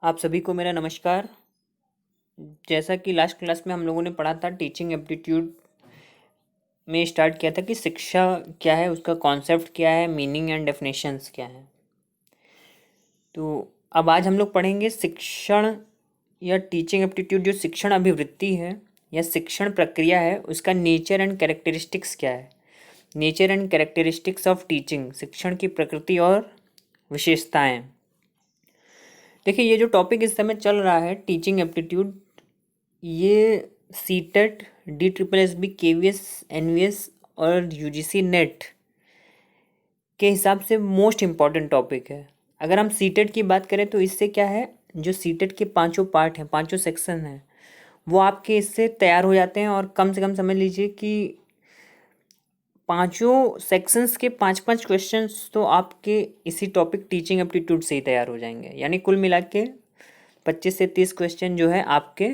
आप सभी को मेरा नमस्कार। जैसा कि लास्ट क्लास में हम लोगों ने पढ़ा था, टीचिंग एप्टीट्यूड में स्टार्ट किया था कि शिक्षा क्या है, उसका कॉन्सेप्ट क्या है, मीनिंग एंड डेफिनेशंस क्या है। तो अब आज हम लोग पढ़ेंगे शिक्षण या टीचिंग एप्टीट्यूड, जो शिक्षण अभिवृत्ति है या शिक्षण प्रक्रिया है, उसका नेचर एंड कैरेक्टरिस्टिक्स क्या है। Nature and characteristics of teaching, शिक्षण की प्रकृति और विशेषताएं। देखिए, ये जो टॉपिक इस समय चल रहा है, टीचिंग एप्टीट्यूड, ये सीटेट, DSSB, KVS, NVS और UGC नेट के हिसाब से मोस्ट इम्पॉर्टेंट टॉपिक है। अगर हम सीटेट की बात करें तो इससे क्या है, जो सीटेट के पांचों पार्ट हैं, पांचों सेक्शन हैं, वो आपके इससे तैयार हो जाते हैं। और कम से कम समझ लीजिए कि पांचों सेक्शंस के 5-5 क्वेश्चंस तो आपके इसी टॉपिक टीचिंग एप्टीट्यूड से ही तैयार हो जाएंगे। यानी कुल मिला के 25 से 30 क्वेश्चन जो है आपके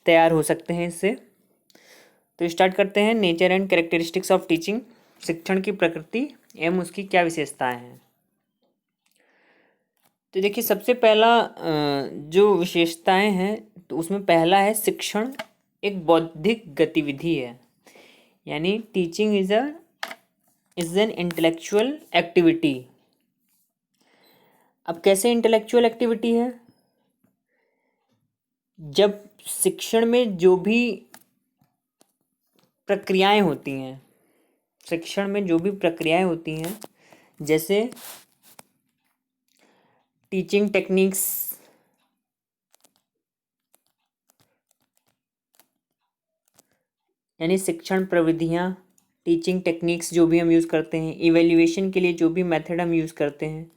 तैयार हो सकते हैं इससे। तो स्टार्ट करते हैं। Nature and characteristics of teaching, शिक्षण की प्रकृति एवं उसकी क्या विशेषताएं हैं। तो देखिए, सबसे पहला जो विशेषताएं हैं, तो उसमें पहला है शिक्षण एक बौद्धिक गतिविधि है। यानी teaching is an intellectual activity. अब कैसे इंटेलेक्चुअल एक्टिविटी है? जब शिक्षण में जो भी प्रक्रियाएं होती हैं, शिक्षण में जो भी प्रक्रियाएं होती हैं, जैसे टीचिंग टेक्निक्स, यानी शिक्षण प्रविधियाँ, टीचिंग टेक्निक्स जो भी हम यूज़ करते हैं, इवैल्यूएशन के लिए जो भी मेथड हम यूज़ करते हैं,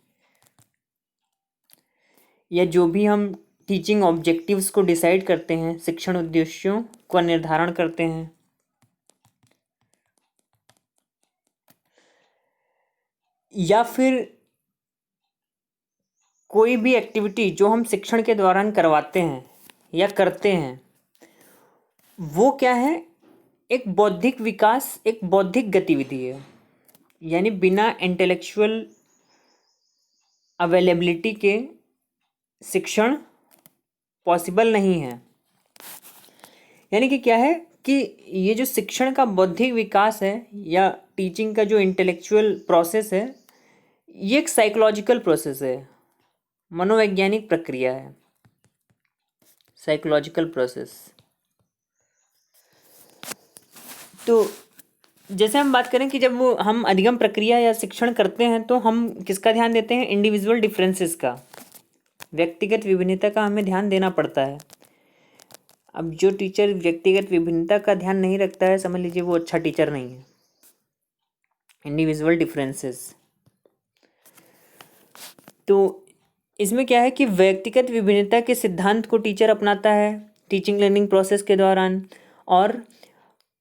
या जो भी हम टीचिंग ऑब्जेक्टिव्स को डिसाइड करते हैं, शिक्षण उद्देश्यों का निर्धारण करते हैं, या फिर कोई भी एक्टिविटी जो हम शिक्षण के दौरान करवाते हैं या करते हैं, वो क्या है, एक बौद्धिक विकास, एक बौद्धिक गतिविधि है। यानी बिना इंटेलेक्चुअल अवेलेबिलिटी के शिक्षण पॉसिबल नहीं है। यानी कि क्या है कि ये जो शिक्षण का बौद्धिक विकास है या टीचिंग का जो इंटेलेक्चुअल प्रोसेस है, ये एक साइकोलॉजिकल प्रोसेस है, मनोवैज्ञानिक प्रक्रिया है, साइकोलॉजिकल प्रोसेस। तो जैसे हम बात करें कि जब वो हम अधिगम प्रक्रिया या शिक्षण करते हैं, तो हम किसका ध्यान देते हैं? इंडिविजुअल डिफरेंसेस का, व्यक्तिगत विभिन्नता का हमें ध्यान देना पड़ता है। अब जो टीचर व्यक्तिगत विभिन्नता का ध्यान नहीं रखता है, समझ लीजिए वो अच्छा टीचर नहीं है। इंडिविजुअल डिफरेंसेस, तो इसमें क्या है कि व्यक्तिगत विभिन्नता के सिद्धांत को टीचर अपनाता है टीचिंग लर्निंग प्रोसेस के दौरान, और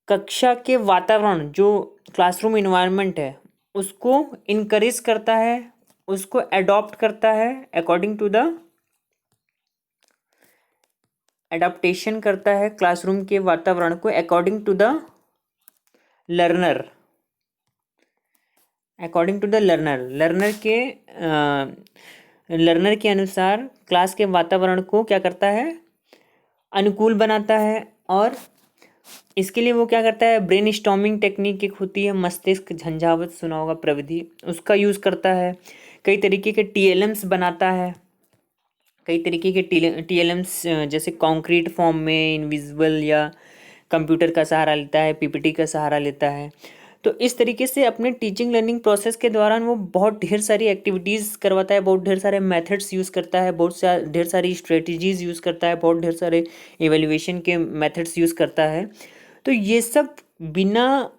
कक्षा के वातावरण, जो क्लासरूम इन्वायरमेंट है, उसको इनकरेज करता है, उसको एडॉप्ट करता है अकॉर्डिंग टू द, एडाप्टेशन करता है क्लासरूम के वातावरण को according to the learner, according to the learner, learner के अनुसार क्लास के वातावरण को क्या करता है, अनुकूल बनाता है। और इसके लिए वो क्या करता है, ब्रेन स्टॉर्मिंग टेक्निक एक होती है, मस्तिष्क झंझावत, सुना होगा प्रविधि, उसका यूज़ करता है। कई तरीके के TLMs बनाता है, कई तरीके के TLMs, जैसे कॉन्क्रीट फॉर्म में, इनविजिबल, या कंप्यूटर का सहारा लेता है, PPT का सहारा लेता है। तो इस तरीके से अपने टीचिंग लर्निंग प्रोसेस के दौरान वो बहुत ढेर सारी एक्टिविटीज़ करवाता है, बहुत ढेर सारे मेथड्स यूज़ करता है, ढेर सारी स्ट्रेटजीज़ यूज़ करता है, बहुत ढेर सारे एवेल्युएशन के मेथड्स यूज़ करता है। तो ये सब बिना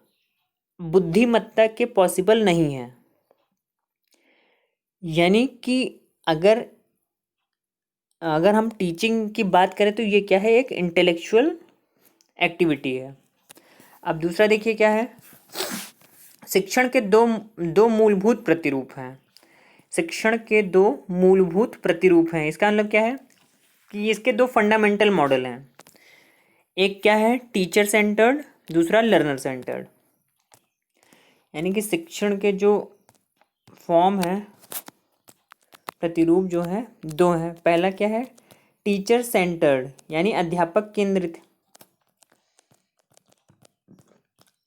बुद्धिमत्ता के पॉसिबल नहीं है। यानी कि अगर अगर हम टीचिंग की बात करें तो ये क्या है, एक इंटेलेक्चुअल एक्टिविटी है। अब दूसरा देखिए क्या है, शिक्षण के दो दो मूलभूत प्रतिरूप हैं। शिक्षण के दो मूलभूत प्रतिरूप हैं, इसका मतलब क्या है कि इसके दो फंडामेंटल मॉडल हैं। एक क्या है, टीचर सेंटर्ड, दूसरा लर्नर सेंटर्ड। यानी कि शिक्षण के जो फॉर्म है, प्रतिरूप जो है दो हैं। पहला क्या है, टीचर सेंटर्ड यानी अध्यापक केंद्रित,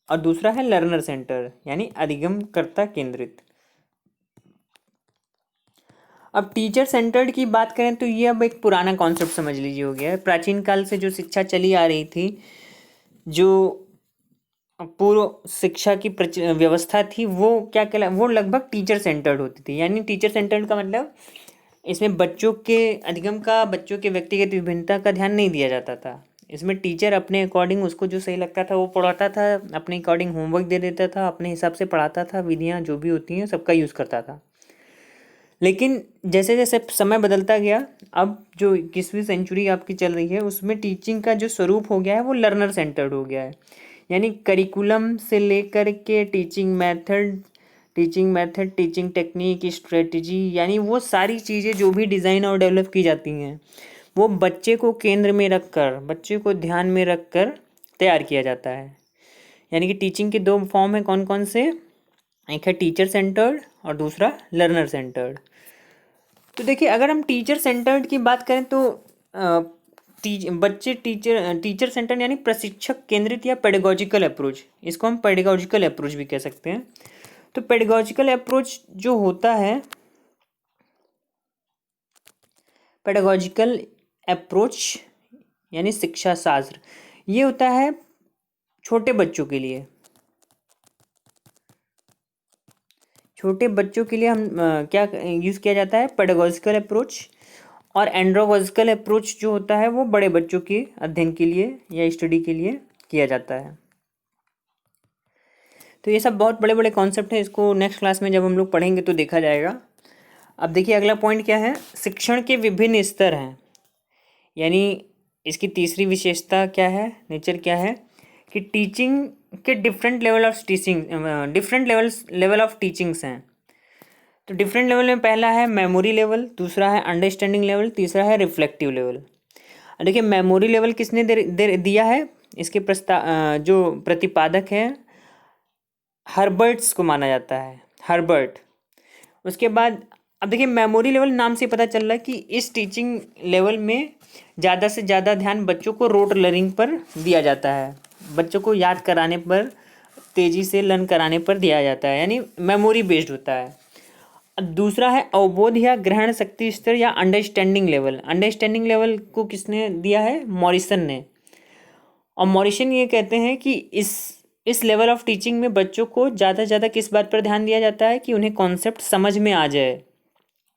और दूसरा है लर्नर सेंटर यानी अधिगमकर्ता केंद्रित। अब टीचर सेंटर्ड की बात करें तो ये अब एक पुराना कॉन्सेप्ट समझ लीजिए हो गया है। प्राचीन काल से जो शिक्षा चली आ रही थी, जो पूर्व शिक्षा की व्यवस्था थी, वो क्या कहला, वो लगभग टीचर सेंटर्ड होती थी। यानी टीचर सेंटर्ड का मतलब इसमें बच्चों के अधिगम का, बच्चों के व्यक्तिगत विभिन्नता का ध्यान नहीं दिया जाता था। इसमें टीचर अपने अकॉर्डिंग उसको जो सही लगता था वो पढ़ाता था, अपने अकॉर्डिंग होमवर्क दे देता था, अपने हिसाब से पढ़ाता था, विधियाँ जो भी होती हैं सबका यूज़ करता था। लेकिन जैसे जैसे समय बदलता गया, अब जो 21वीं सेंचुरी आपकी चल रही है उसमें टीचिंग का जो स्वरूप हो गया है वो लर्नर सेंटर्ड हो गया है। यानी करिकुलम से लेकर के teaching method, teaching technique, strategy, यानी वो सारी चीज़ें जो भी डिज़ाइन और डेवलप की जाती हैं वो बच्चे को केंद्र में रखकर, बच्चे को ध्यान में रखकर तैयार किया जाता है। यानी कि टीचिंग के दो फॉर्म हैं, कौन कौन से, एक है टीचर सेंटर्ड और दूसरा लर्नर सेंटर्ड। तो देखिए अगर हम टीचर सेंटर्ड की बात करें तो टीचर सेंटर्ड यानी प्रशिक्षक केंद्रित या पेडागोजिकल अप्रोच, इसको हम पेडागोजिकल अप्रोच भी कह सकते हैं। तो पेडागोजिकल अप्रोच जो होता है, पेडागोजिकल अप्रोच यानी शिक्षा शास्त्र, ये होता है छोटे बच्चों के लिए। छोटे बच्चों के लिए हम क्या यूज़ किया जाता है, पेडागोजिकल अप्रोच। और एंड्रोगोजिकल अप्रोच जो होता है वो बड़े बच्चों के अध्ययन के लिए या स्टडी के लिए किया जाता है। तो ये सब बहुत बड़े बड़े कॉन्सेप्ट हैं, इसको नेक्स्ट क्लास में जब हम लोग पढ़ेंगे तो देखा जाएगा। अब देखिए अगला पॉइंट क्या है, शिक्षण के विभिन्न स्तर हैं। यानी इसकी तीसरी विशेषता क्या है, नेचर क्या है, कि टीचिंग के different level of teaching, different level of teachings हैं। तो डिफरेंट लेवल में पहला है मेमोरी लेवल, दूसरा है अंडरस्टैंडिंग लेवल, तीसरा है रिफ्लेक्टिव लेवल। देखिए मेमोरी लेवल किसने दिया है, इसके जो प्रतिपादक हैं हर्बर्ट्स को माना जाता है, हर्बर्ट। उसके बाद अब देखिए मेमोरी लेवल नाम से पता चल रहा है कि इस टीचिंग लेवल में ज़्यादा से ज़्यादा ध्यान बच्चों को रोट लर्निंग पर दिया जाता है, बच्चों को याद कराने पर, तेज़ी से लर्न कराने पर दिया जाता है, यानी मेमोरी बेस्ड होता है। दूसरा है अवबोध या ग्रहण शक्ति स्तर या अंडरस्टैंडिंग लेवल। अंडरस्टैंडिंग लेवल को किसने दिया है, मॉरिसन ने। और मॉरिसन ये कहते हैं कि इस लेवल ऑफ टीचिंग में बच्चों को ज़्यादा से ज़्यादा किस बात पर ध्यान दिया जाता है कि उन्हें कॉन्सेप्ट समझ में आ जाए।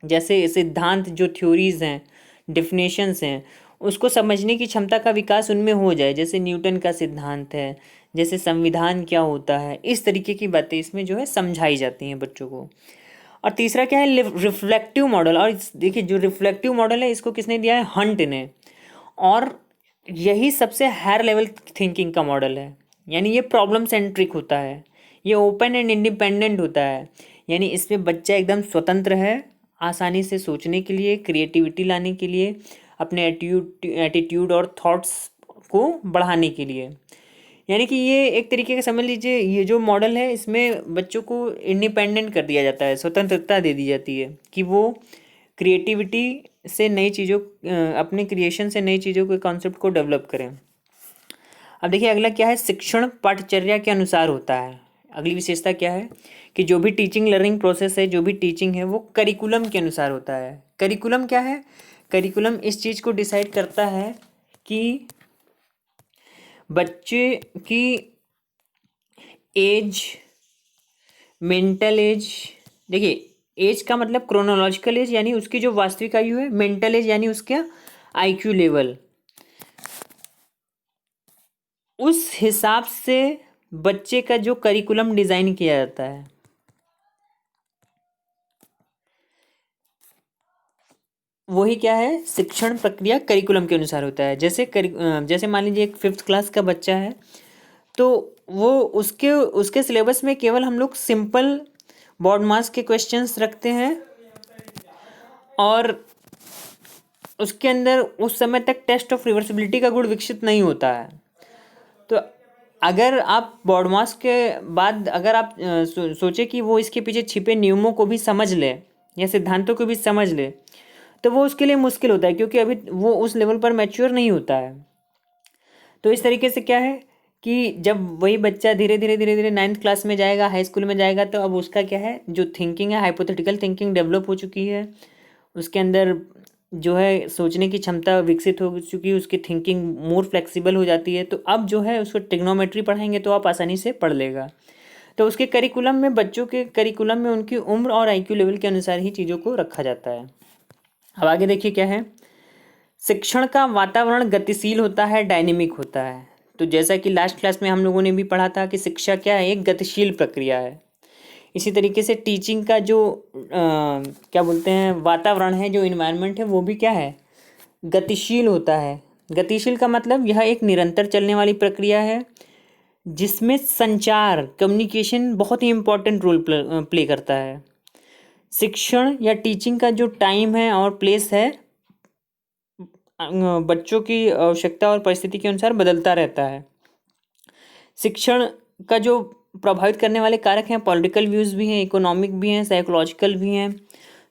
जैसे सिद्धांत, जो थ्योरीज हैं, डिफिनेशंस हैं, उसको समझने की क्षमता का विकास उनमें हो जाए। जैसे न्यूटन का सिद्धांत है, जैसे संविधान क्या होता है, इस तरीके की बातें इसमें जो है समझाई जाती हैं बच्चों को। और तीसरा क्या है, रिफ्लेक्टिव मॉडल। और देखिए जो रिफ्लेक्टिव मॉडल है इसको किसने दिया है, हंट ने। और यही सबसे हायर लेवल थिंकिंग का मॉडल है। यानी ये प्रॉब्लम सेंट्रिक होता है, ये ओपन एंड इंडिपेंडेंट होता है। यानी इसमें बच्चा एकदम स्वतंत्र है, आसानी से सोचने के लिए, क्रिएटिविटी लाने के लिए, अपने एटीट्यूड और थॉट्स को बढ़ाने के लिए। यानी कि ये एक तरीके का समझ लीजिए, ये जो मॉडल है इसमें बच्चों को इंडिपेंडेंट कर दिया जाता है, स्वतंत्रता दे दी जाती है कि वो क्रिएटिविटी से नई चीज़ों, अपने क्रिएशन से नई चीज़ों के कॉन्सेप्ट को डेवलप करें। अब देखिए अगला क्या है, शिक्षण पाठचर्या के अनुसार होता है। अगली विशेषता क्या है कि जो भी टीचिंग लर्निंग प्रोसेस है, जो भी टीचिंग है वो करिकुलम के अनुसार होता है। करिकुलम क्या है, करिकुलम इस चीज़ को डिसाइड करता है कि बच्चे की एज, मेंटल एज, देखिए एज का मतलब क्रोनोलॉजिकल एज यानी उसकी जो वास्तविक आयु है, मेंटल एज यानी उसका आईक्यू लेवल, उस हिसाब से बच्चे का जो करिकुलम डिज़ाइन किया जाता है। वही क्या है, शिक्षण प्रक्रिया करिकुलम के अनुसार होता है। जैसे मान लीजिए एक 5th क्लास का बच्चा है, तो वो उसके सिलेबस में केवल हम लोग सिंपल बोर्ड मास के क्वेश्चंस रखते हैं, और उसके अंदर उस समय तक टेस्ट ऑफ रिवर्सिबिलिटी का गुण विकसित नहीं होता है। तो अगर आप बोर्ड मास के बाद अगर आप सोचे कि वो इसके पीछे छिपे नियमों को भी समझ ले, या सिद्धांतों को भी समझ ले, तो वो उसके लिए मुश्किल होता है, क्योंकि अभी वो उस लेवल पर मैच्योर नहीं होता है। तो इस तरीके से क्या है कि जब वही बच्चा धीरे धीरे धीरे धीरे 9th क्लास में जाएगा, हाई स्कूल में जाएगा, तो अब उसका क्या है, जो थिंकिंग है, हाइपोथेटिकल थिंकिंग डेवलप हो चुकी है, उसके अंदर जो है सोचने की क्षमता विकसित हो चुकी है, उसकी थिंकिंग मोर फ्लेक्सिबल हो जाती है। तो अब जो है उसको ट्रिग्नोमेट्री पढ़ाएंगे तो आप आसानी से पढ़ लेगा। तो उसके करिकुलम में, बच्चों के करिकुलम में उनकी उम्र और आईक्यू लेवल के अनुसार ही चीज़ों को रखा जाता है। अब आगे देखिए क्या है, शिक्षण का वातावरण गतिशील होता है, डायनेमिक होता है। तो जैसा कि लास्ट क्लास में हम लोगों ने भी पढ़ा था कि शिक्षा क्या है, एक गतिशील प्रक्रिया है। इसी तरीके से टीचिंग का जो क्या बोलते हैं, वातावरण है, जो इन्वायरमेंट है, वो भी क्या है, गतिशील होता है। गतिशील का मतलब यह एक निरंतर चलने वाली प्रक्रिया है, जिसमें संचार, कम्युनिकेशन बहुत ही इम्पोर्टेंट रोल प्ले करता है। शिक्षण या टीचिंग का जो टाइम है और प्लेस है, बच्चों की आवश्यकता और परिस्थिति के अनुसार बदलता रहता है। शिक्षण का जो प्रभावित करने वाले कारक हैं, पॉलिटिकल व्यूज़ भी हैं, इकोनॉमिक भी हैं, साइकोलॉजिकल भी हैं,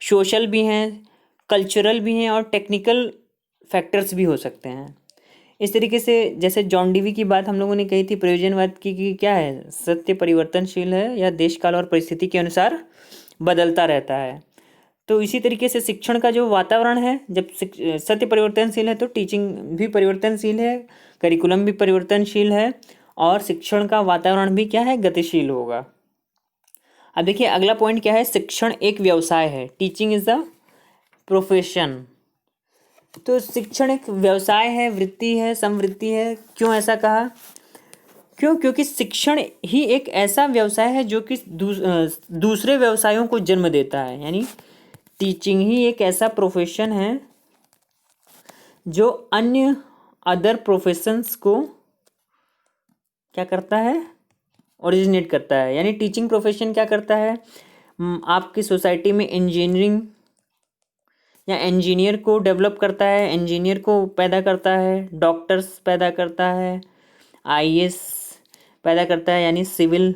सोशल भी हैं, कल्चरल भी हैं, और टेक्निकल फैक्टर्स भी हो सकते हैं। इस तरीके से जैसे जॉन डीवी की बात हम लोगों ने कही थी प्रयोजनवाद की, कि क्या है, सत्य परिवर्तनशील है या देश काल और परिस्थिति के अनुसार बदलता रहता है। तो इसी तरीके से शिक्षण का जो वातावरण है, जब सत्य परिवर्तनशील है तो टीचिंग भी परिवर्तनशील है, करिकुलम भी परिवर्तनशील है, और शिक्षण का वातावरण भी क्या है, गतिशील होगा। अब देखिए अगला पॉइंट क्या है, शिक्षण एक व्यवसाय है, टीचिंग इज अ प्रोफेशन। तो शिक्षण एक व्यवसाय है, वृत्ति है, समवृत्ति है। क्यों ऐसा कहा? क्योंकि शिक्षण ही एक ऐसा व्यवसाय है जो कि दूसरे व्यवसायों को जन्म देता है। यानी टीचिंग ही एक ऐसा प्रोफेशन है जो अन्य अदर प्रोफेशंस को क्या करता है, ओरिजिनेट करता है। यानी टीचिंग प्रोफेशन क्या करता है, आपकी सोसाइटी में इंजीनियरिंग या इंजीनियर को डेवलप करता है, इंजीनियर को पैदा करता है, डॉक्टर्स पैदा करता है, आईएएस पैदा करता है, यानी सिविल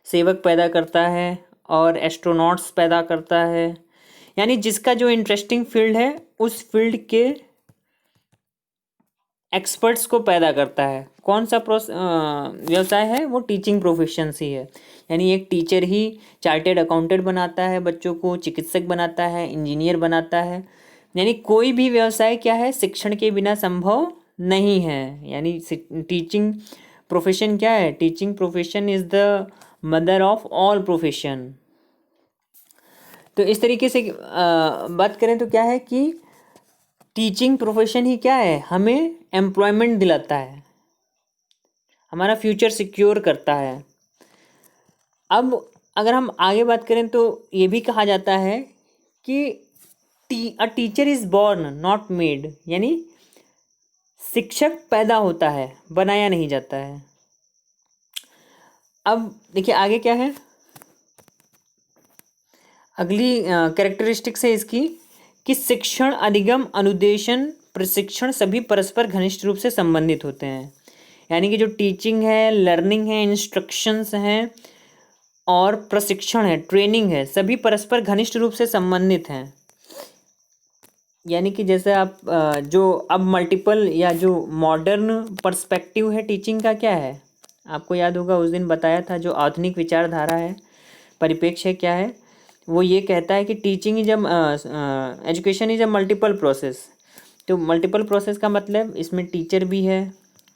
सेवक पैदा करता है, और एस्ट्रोनॉट्स पैदा करता है। यानी जिसका जो इंटरेस्टिंग फील्ड है, उस फील्ड के एक्सपर्ट्स को पैदा करता है। कौन सा व्यवसाय है, वो टीचिंग प्रोफेशन ही है। यानी एक टीचर ही चार्टेड अकाउंटेंट बनाता है बच्चों को, चिकित्सक बनाता है, इंजीनियर बनाता है। यानी कोई भी व्यवसाय क्या है, शिक्षण के बिना संभव नहीं है। यानी टीचिंग प्रोफेशन क्या है, teaching profession is the mother of all profession. तो इस तरीके से बात करें तो क्या है कि टीचिंग प्रोफेशन ही क्या है, हमें एम्प्लॉयमेंट दिलाता है, हमारा फ्यूचर सिक्योर करता है। अब अगर हम आगे बात करें तो ये भी कहा जाता है कि a teacher is born not made. यानी शिक्षक पैदा होता है, बनाया नहीं जाता है। अब देखिए आगे क्या है, अगली कैरेक्टरिस्टिक्स है इसकी कि शिक्षण, अधिगम, अनुदेशन, प्रशिक्षण सभी परस्पर घनिष्ठ रूप से संबंधित होते हैं। यानी कि जो टीचिंग है, लर्निंग है, इंस्ट्रक्शंस हैं, और प्रशिक्षण है, ट्रेनिंग है, सभी परस्पर घनिष्ठ रूप से संबंधित हैं। यानी कि जैसे आप जो अब मल्टीपल या जो मॉडर्न पर्सपेक्टिव है टीचिंग का, क्या है, आपको याद होगा उस दिन बताया था, जो आधुनिक विचारधारा है, परिप्रेक्ष्य क्या है, वो ये कहता है कि teaching is education is a multiple process. तो मल्टीपल प्रोसेस का मतलब इसमें टीचर भी है,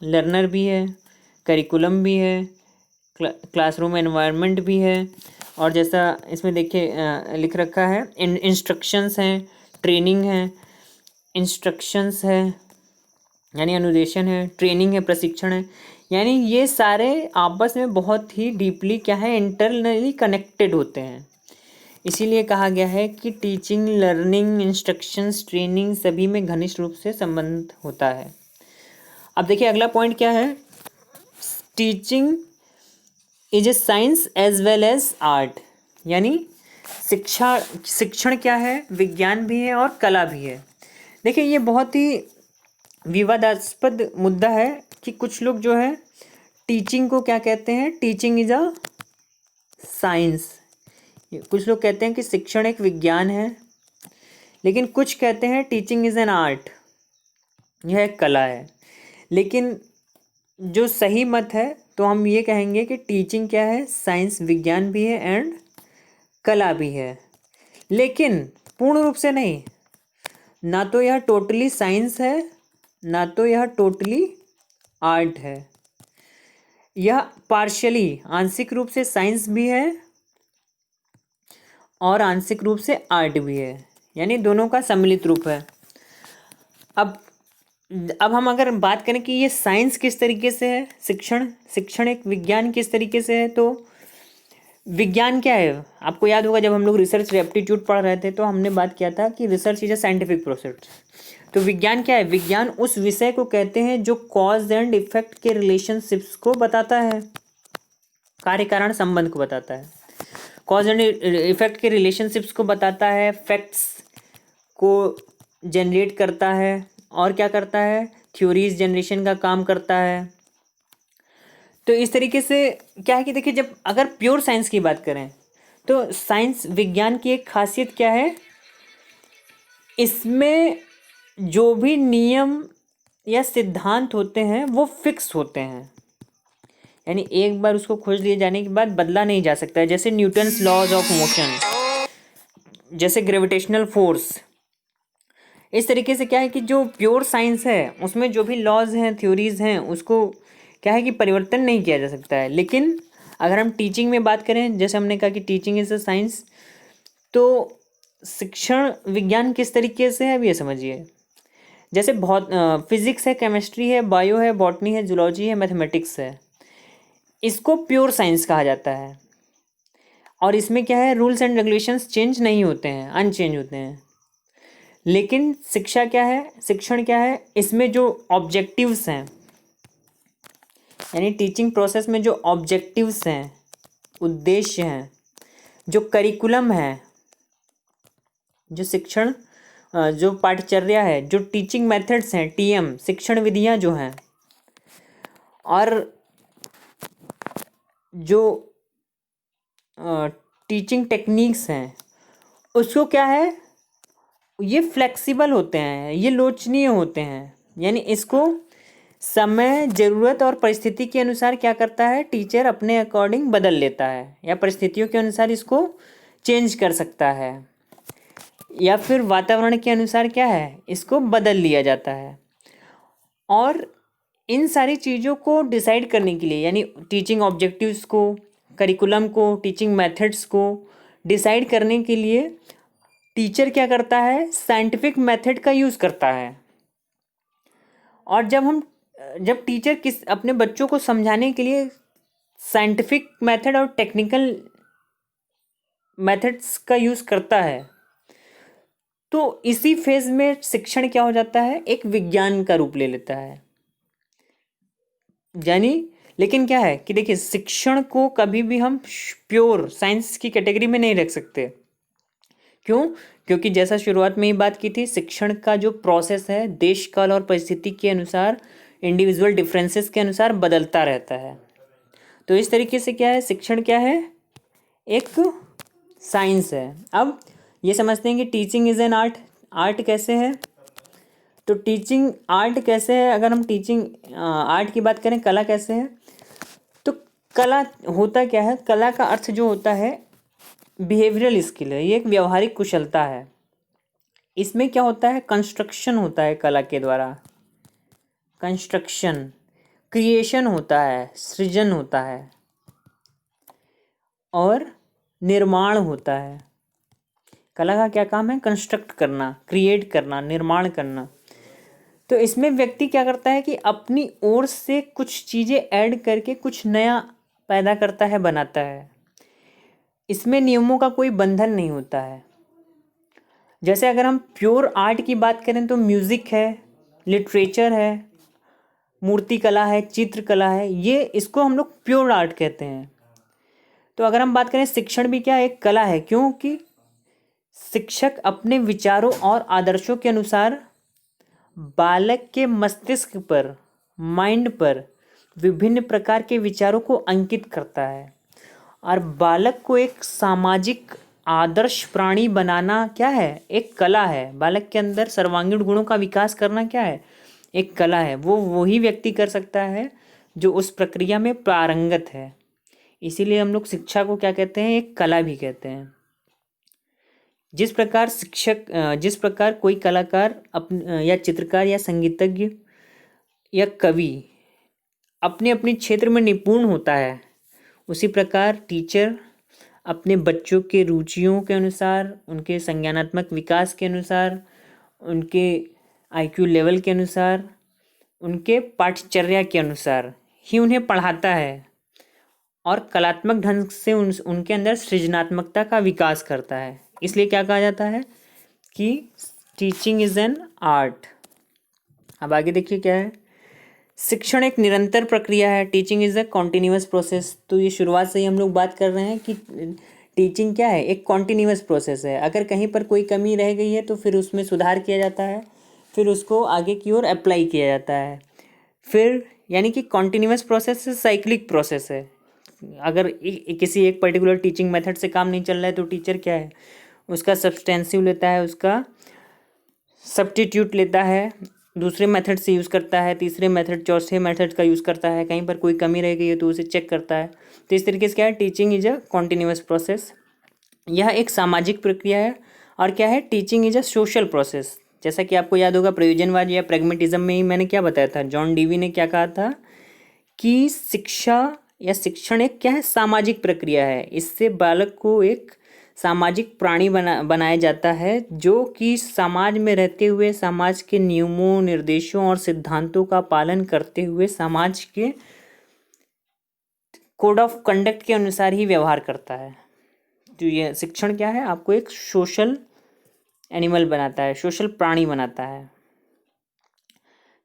लर्नर भी है, करिकुलम भी है, क्लासरूम एनवायरनमेंट भी है, और जैसा इसमें देखिए लिख रखा है, इंस्ट्रक्शंस हैं, ट्रेनिंग है, इंस्ट्रक्शंस है यानी अनुदेशन है, ट्रेनिंग है, प्रशिक्षण है। यानी ये सारे आपस में बहुत ही डीपली क्या है, इंटरनली कनेक्टेड होते हैं। इसीलिए कहा गया है कि टीचिंग, लर्निंग, इंस्ट्रक्शंस, ट्रेनिंग सभी में घनिष्ठ रूप से संबंध होता है। अब देखिए अगला पॉइंट क्या है, teaching is a science as well as art. यानी शिक्षण क्या है, विज्ञान भी है और कला भी है। देखिए ये बहुत ही विवादास्पद मुद्दा है कि कुछ लोग जो है टीचिंग को क्या कहते हैं, टीचिंग इज अ साइंस, कुछ लोग कहते हैं कि शिक्षण एक विज्ञान है, लेकिन कुछ कहते हैं टीचिंग इज़ एन आर्ट, यह एक कला है। लेकिन जो सही मत है तो हम ये कहेंगे कि टीचिंग क्या है, साइंस विज्ञान भी है एंड कला भी है, लेकिन पूर्ण रूप से नहीं। ना तो यह टोटली साइंस है, ना तो यह टोटली आर्ट है। यह पार्शियली आंशिक रूप से साइंस भी है और आंशिक रूप से आर्ट भी है, यानी दोनों का सम्मिलित रूप है। अब हम अगर बात करें कि ये साइंस किस तरीके से है, शिक्षण एक विज्ञान किस तरीके से है, तो विज्ञान क्या है? आपको याद होगा जब हम लोग रिसर्च एप्टीट्यूड पढ़ रहे थे तो हमने बात किया था कि research is a scientific process. तो विज्ञान क्या है? विज्ञान उस विषय को कहते हैं जो कॉज एंड इफेक्ट के रिलेशनशिप्स को बताता है, कार्य कारण संबंध को बताता है, कॉज एंड इफेक्ट के रिलेशनशिप्स को बताता है, फैक्ट्स को जनरेट करता है और क्या करता है, थ्योरीज जनरेशन का काम करता है। तो इस तरीके से क्या है कि देखिए, जब अगर प्योर साइंस की बात करें तो साइंस विज्ञान की एक खासियत क्या है, इसमें जो भी नियम या सिद्धांत होते हैं वो फिक्स होते हैं, यानी एक बार उसको खोज लिए जाने के बाद बदला नहीं जा सकता है। जैसे न्यूटन्स लॉज ऑफ मोशन, जैसे ग्रेविटेशनल फोर्स। इस तरीके से क्या है कि जो प्योर साइंस है उसमें जो भी लॉज हैं, थ्योरीज हैं, उसको क्या है कि परिवर्तन नहीं किया जा सकता है। लेकिन अगर हम टीचिंग में बात करें, जैसे हमने कहा कि टीचिंग इज अ साइंस, तो शिक्षण विज्ञान किस तरीके से है अब ये समझिए। जैसे बहुत फिजिक्स है, केमिस्ट्री है, बायो है, बॉटनी है, जूलॉजी है, मैथमेटिक्स है, इसको प्योर साइंस कहा जाता है। और इसमें क्या है, रूल्स एंड रेगुलेशंस चेंज नहीं होते हैं, अनचेंज होते हैं। लेकिन शिक्षा क्या है, शिक्षण क्या है, इसमें जो ऑब्जेक्टिव्स हैं, यानी टीचिंग प्रोसेस में जो ऑब्जेक्टिव्स हैं, उद्देश्य हैं, जो करिकुलम है, जो शिक्षण जो पाठचर्या है, जो टीचिंग मेथड्स हैं, टीएम शिक्षण विधियां जो हैं, और जो टीचिंग टेक्निक्स हैं, उसको क्या है, ये फ्लेक्सिबल होते हैं, ये लोचनीय होते हैं। यानी इसको समय, ज़रूरत और परिस्थिति के अनुसार क्या करता है, टीचर अपने अकॉर्डिंग बदल लेता है, या परिस्थितियों के अनुसार इसको चेंज कर सकता है, या फिर वातावरण के अनुसार क्या है, इसको बदल लिया जाता है। और इन सारी चीज़ों को डिसाइड करने के लिए, यानी टीचिंग ऑब्जेक्टिव्स को, करिकुलम को, टीचिंग मेथड्स को डिसाइड करने के लिए टीचर क्या करता है, साइंटिफिक मेथड का यूज़ करता है। और जब टीचर अपने बच्चों को समझाने के लिए साइंटिफिक मेथड और टेक्निकल मेथड्स का यूज़ करता है, तो इसी फेज में शिक्षण क्या हो जाता है, एक विज्ञान का रूप ले लेता है। यानी लेकिन क्या है कि देखिए, शिक्षण को कभी भी हम प्योर साइंस की कैटेगरी में नहीं रख सकते। क्यों? क्योंकि जैसा शुरुआत में ही बात की थी, शिक्षण का जो प्रोसेस है देश काल और परिस्थिति के अनुसार, इंडिविजुअल डिफरेंसेस के अनुसार बदलता रहता है। तो इस तरीके से क्या है, शिक्षण क्या है, एक साइंस है। अब ये समझते हैं कि teaching is an art. Art कैसे है? तो टीचिंग आर्ट कैसे है? अगर हम टीचिंग आर्ट की बात करें, कला कैसे है, तो कला होता क्या है, कला का अर्थ जो होता है बिहेवियरल स्किल है, ये एक व्यवहारिक कुशलता है। इसमें क्या होता है, कंस्ट्रक्शन होता है कला के द्वारा, कंस्ट्रक्शन, क्रिएशन होता है, सृजन होता है, और निर्माण होता है। कला का क्या काम है, कंस्ट्रक्ट करना, क्रिएट करना, निर्माण करना। तो इसमें व्यक्ति क्या करता है कि अपनी ओर से कुछ चीज़ें ऐड करके कुछ नया पैदा करता है, बनाता है। इसमें नियमों का कोई बंधन नहीं होता है। जैसे अगर हम प्योर आर्ट की बात करें तो म्यूज़िक है, लिटरेचर है, मूर्ति कला है, चित्रकला है, ये इसको हम लोग प्योर आर्ट कहते हैं। तो अगर हम बात करें, शिक्षण भी क्या एक कला है, क्योंकि शिक्षक अपने विचारों और आदर्शों के अनुसार बालक के मस्तिष्क पर, माइंड पर विभिन्न प्रकार के विचारों को अंकित करता है, और बालक को एक सामाजिक आदर्श प्राणी बनाना क्या है, एक कला है। बालक के अंदर सर्वांगीण गुणों का विकास करना क्या है, एक कला है। वो वही व्यक्ति कर सकता है जो उस प्रक्रिया में पारंगत है। इसीलिए हम लोग शिक्षा को क्या कहते हैं, एक कला भी कहते हैं। जिस प्रकार कोई कलाकार या चित्रकार या संगीतज्ञ या कवि अपने अपने क्षेत्र में निपुण होता है, उसी प्रकार टीचर अपने बच्चों के रुचियों के अनुसार, उनके संज्ञानात्मक विकास के अनुसार, उनके IQ लेवल के अनुसार, उनके पाठचर्या के अनुसार ही उन्हें पढ़ाता है और कलात्मक ढंग से उनके अंदर सृजनात्मकता का विकास करता है। इसलिए क्या कहा जाता है कि टीचिंग इज़ एन आर्ट। अब आगे देखिए क्या है, शिक्षण एक निरंतर प्रक्रिया है। Teaching is a continuous process. तो ये शुरुआत से ही हम लोग बात कर रहे हैं कि टीचिंग क्या है, एक कॉन्टिन्यूअस प्रोसेस है। अगर कहीं पर कोई कमी रह गई है तो फिर उसमें सुधार किया जाता है, फिर उसको आगे की ओर अप्लाई किया जाता है। फिर यानी कि कॉन्टिन्यूअस प्रोसेस से साइक्लिक प्रोसेस है। अगर किसी एक पर्टिकुलर टीचिंग मेथड से काम नहीं चल रहा है तो टीचर क्या है, उसका सब्सटेंसिव लेता है, उसका सब्स्टिट्यूट लेता है, दूसरे मेथड से यूज़ करता है, तीसरे मेथड, चौथे मेथड का यूज़ करता है। कहीं पर कोई कमी रह गई है तो उसे चेक करता है। तो इस तरीके से क्या है, teaching is a continuous process. यह एक सामाजिक प्रक्रिया है। और क्या है, teaching is a social process. जैसा कि आपको याद होगा प्रयोजनवाद या प्रैग्मेटिज्म में ही मैंने क्या बताया था, जॉन डीवी ने क्या कहा था कि शिक्षा या शिक्षण एक क्या है, सामाजिक प्रक्रिया है। इससे बालक को एक सामाजिक प्राणी बनाया जाता है, जो कि समाज में रहते हुए समाज के नियमों, निर्देशों और सिद्धांतों का पालन करते हुए समाज के कोड ऑफ कंडक्ट के अनुसार ही व्यवहार करता है। तो ये शिक्षण क्या है, आपको एक सोशल एनिमल बनाता है, सोशल प्राणी बनाता है,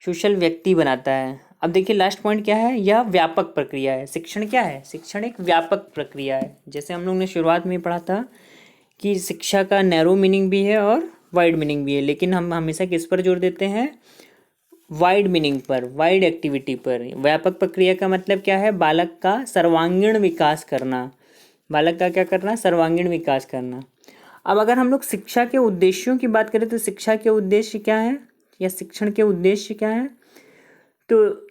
सोशल व्यक्ति बनाता है। अब देखिए लास्ट पॉइंट क्या है, यह व्यापक प्रक्रिया है। शिक्षण क्या है, शिक्षण एक व्यापक प्रक्रिया है। जैसे हम लोग ने शुरुआत में पढ़ा था कि शिक्षा का नैरो मीनिंग भी है और वाइड मीनिंग भी है, लेकिन हम हमेशा किस पर जोर देते हैं, वाइड मीनिंग पर, वाइड एक्टिविटी पर। व्यापक प्रक्रिया का मतलब क्या है, बालक का सर्वांगीण विकास करना। बालक का क्या करना, सर्वांगीण विकास करना। अब अगर हम लोग शिक्षा के उद्देश्यों की बात करें तो शिक्षा के उद्देश्य क्या है, या शिक्षण के उद्देश्य क्या है, तो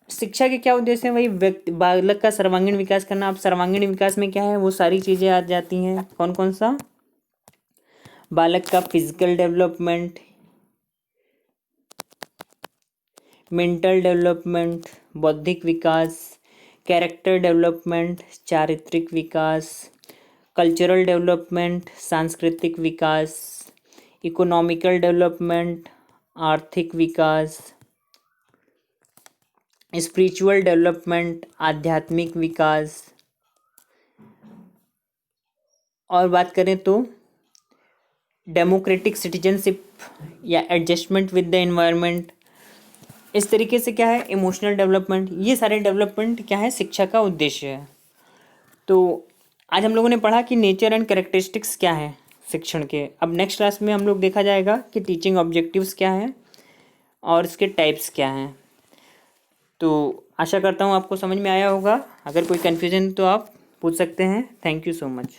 शिक्षा के क्या उद्देश्य हैं, वही व्यक्ति बालक का सर्वांगीण विकास करना। अब सर्वांगीण विकास में क्या है, वो सारी चीज़ें आ जाती हैं। कौन कौन सा, बालक का फिजिकल डेवलपमेंट, मेंटल डेवलपमेंट, बौद्धिक विकास, कैरेक्टर डेवलपमेंट, चारित्रिक विकास, कल्चरल डेवलपमेंट, सांस्कृतिक विकास, इकोनॉमिकल डेवलपमेंट, आर्थिक विकास, स्पिरिचुअल डेवलपमेंट, आध्यात्मिक विकास। और बात करें तो डेमोक्रेटिक सिटीजनशिप या एडजस्टमेंट विद द एनवायरनमेंट। इस तरीके से क्या है, इमोशनल डेवलपमेंट। ये सारे डेवलपमेंट क्या है, शिक्षा का उद्देश्य है। तो आज हम लोगों ने पढ़ा कि नेचर एंड कैरेक्टरिस्टिक्स क्या है शिक्षण के। अब नेक्स्ट क्लास में हम लोग देखा जाएगा कि टीचिंग ऑब्जेक्टिव्स क्या हैं और इसके टाइप्स क्या हैं। तो आशा करता हूँ आपको समझ में आया होगा। अगर कोई कन्फ्यूजन तो आप पूछ सकते हैं। Thank you so much.